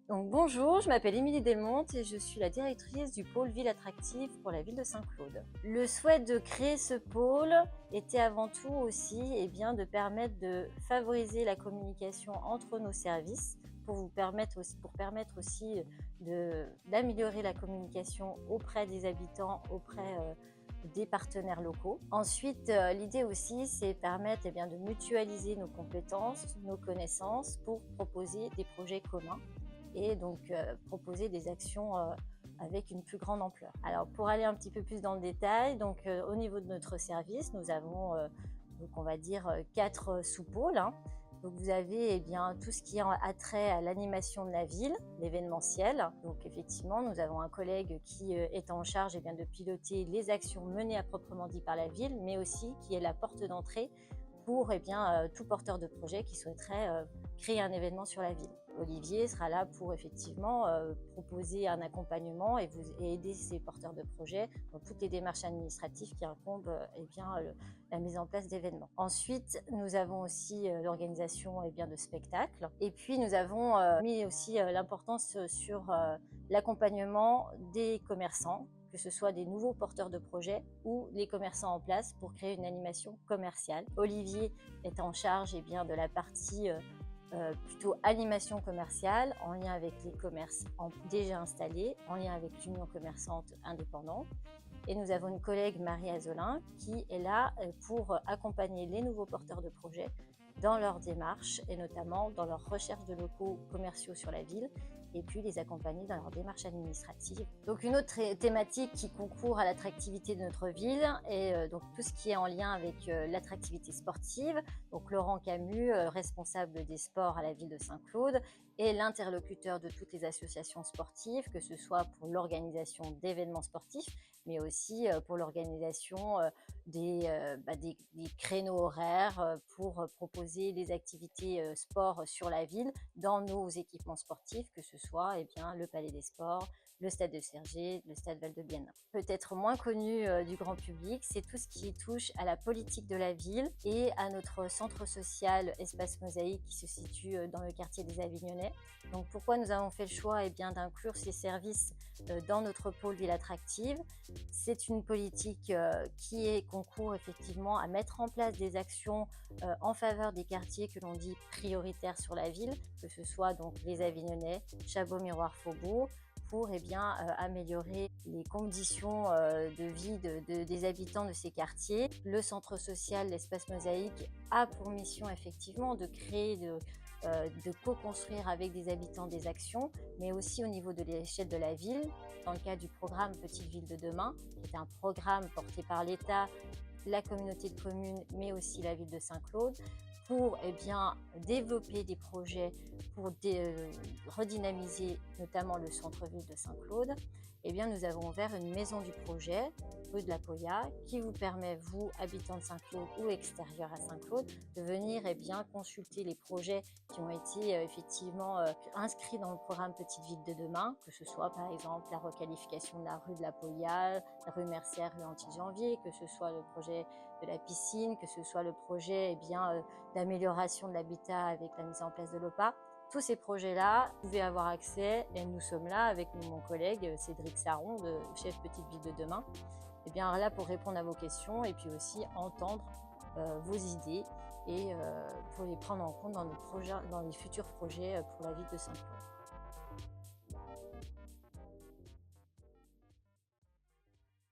Donc bonjour, je m'appelle Émilie Delmonte et je suis la directrice du pôle Ville Attractive pour la ville de Saint-Claude. Le souhait de créer ce pôle était avant tout aussi de permettre de favoriser la communication entre nos services pour permettre aussi d'améliorer la communication auprès des habitants, auprès des partenaires locaux. Ensuite, l'idée aussi, c'est permettre de mutualiser nos compétences, nos connaissances pour proposer des projets communs et donc proposer des actions avec une plus grande ampleur. Alors pour aller un petit peu plus dans le détail, au niveau de notre service, nous avons on va dire 4 sous-pôles. Donc vous avez tout ce qui a trait à l'animation de la ville, l'événementiel. Donc effectivement, nous avons un collègue qui est en charge de piloter les actions menées à proprement dit par la ville, mais aussi qui est la porte d'entrée pour tout porteur de projet qui souhaiterait créer un événement sur la ville. Olivier sera là pour effectivement proposer un accompagnement et aider ces porteurs de projets dans toutes les démarches administratives qui incombent la mise en place d'événements. Ensuite, nous avons aussi l'organisation de spectacles. Et puis nous avons mis aussi l'importance sur l'accompagnement des commerçants, que ce soit des nouveaux porteurs de projets ou les commerçants en place pour créer une animation commerciale. Olivier est en charge de la partie plutôt animation commerciale en lien avec les commerces déjà installés, en lien avec l'Union commerçante indépendante. Et nous avons une collègue, Marie Azolin, qui est là pour accompagner les nouveaux porteurs de projets dans leur démarche et notamment dans leur recherche de locaux commerciaux sur la ville et puis les accompagner dans leur démarche administrative. Donc une autre thématique qui concourt à l'attractivité de notre ville est donc tout ce qui est en lien avec l'attractivité sportive. Donc Laurent Camus, responsable des sports à la ville de Saint-Claude, est l'interlocuteur de toutes les associations sportives, que ce soit pour l'organisation d'événements sportifs, mais aussi pour l'organisation des créneaux horaires pour proposer des activités sport sur la ville dans nos équipements sportifs, que ce soit le Palais des Sports, le Stade de Cergy, le Stade Val-de-Bienne. Peut-être moins connu du grand public, c'est tout ce qui touche à la politique de la ville et à notre centre social Espace Mosaïque qui se situe dans le quartier des Avignonnais. Donc pourquoi nous avons fait le choix d'inclure ces services dans notre pôle ville attractive? C'est une politique qui concourt effectivement à mettre en place des actions en faveur des quartiers que l'on dit prioritaires sur la ville, que ce soit donc les Avignonnais, Chabot-Miroir-Faubourg, pour améliorer les conditions de vie des habitants de ces quartiers. Le centre social, l'Espace Mosaïque, a pour mission effectivement de créer, de co-construire avec des habitants des actions, mais aussi au niveau de l'échelle de la ville, dans le cadre du programme Petite Ville de demain, qui est un programme porté par l'État, la communauté de communes, mais aussi la ville de Saint-Claude, pour développer des projets pour redynamiser notamment le centre-ville de Saint-Claude. Nous avons ouvert une maison du projet, rue de la Poya, qui vous permet, vous, habitants de Saint-Claude ou extérieurs à Saint-Claude, de venir consulter les projets qui ont été inscrits dans le programme Petite Ville de demain, que ce soit par exemple la requalification de la rue de la Poya, la rue Mercière, rue Anti-Janvier, que ce soit le projet de la piscine, que ce soit le projet d'amélioration de l'habitat avec la mise en place de l'OPA. Tous ces projets-là, vous pouvez avoir accès et nous sommes là avec mon collègue Cédric Saron, chef Petite Ville de demain, là pour répondre à vos questions et puis aussi entendre vos idées et pour les prendre en compte dans les futurs projets pour la ville de Saint-Claude.